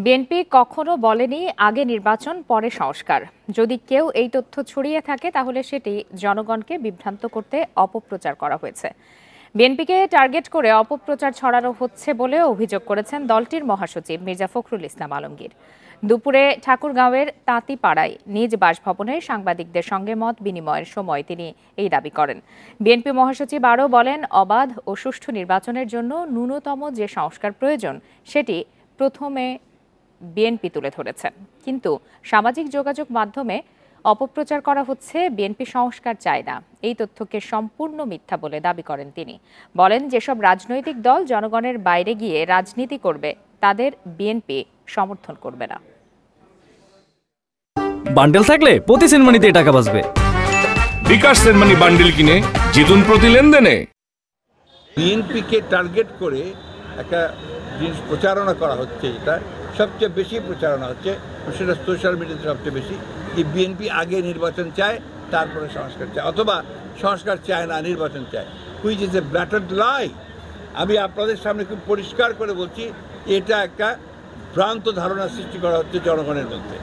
BNP কখনো বলেনি আগে নির্বাচন পরে সংস্কার। যদি কেউ এই তথ্য ছড়িয়ে থাকে তাহলে সেটি জনগণকে বিভ্রান্ত করতে অপপ্রচার করা হয়েছে। বিএনপিকে টার্গেট করে অপপ্রচার ছড়ানো হচ্ছে বলে অভিযোগ করেছেন দলটির মহাসচিব মির্জা ফখরুল ইসলাম আলমগীর। দুপুরে ঠাকুরগাঁওয়ের তাঁতিপাড়ায় নিজ বাসভবনে সাংবাদিকদের সঙ্গে মত বিনিময়ের সময় তিনি এই দাবি করেন। বিএনপি মহাসচিব আরও বলেন, অবাধ ও সুষ্ঠু নির্বাচনের জন্য ন্যূনতম যে সংস্কার প্রয়োজন সেটি প্রথমে বিএনপি তুলে ধরেছেন, কিন্তু সামাজিক যোগাযোগ মাধ্যমে অপপ্রচার করা হচ্ছে বিএনপি সংস্কার চায় না। এই তথ্যকে সম্পূর্ণ মিথ্যা বলে দাবি করেন তিনি। বলেন, যেসব রাজনৈতিক দল জনগণের বাইরে গিয়ে রাজনীতি করবে তাদের বিএনপি সমর্থন করবে না। বান্ডেল থাকলে প্রতি সেনমানিতে টাকা বাঁচবে। বিকাশ সেনমানি বান্ডেল কিনে জিতুন প্রতি লেনদেনে। বিএনপিকে টার্গেট করে একটা জিনিস প্রচারণা করা হচ্ছে, এটা সবচেয়ে বেশি প্রচারণা হচ্ছে, সেটা সোশ্যাল মিডিয়াতে সবচেয়ে বেশি। এই বিএনপি আগে নির্বাচন চায়, তারপরে সংস্কার চায়, অথবা সংস্কার চায় না, নির্বাচন চায়, হুইচ ইজ এ ব্ল্যাটার্ড লাই। আমি আপনাদের সামনে খুব পরিষ্কার করে বলছি, এটা একটা ভ্রান্ত ধারণা সৃষ্টি করা হচ্ছে জনগণের মধ্যে।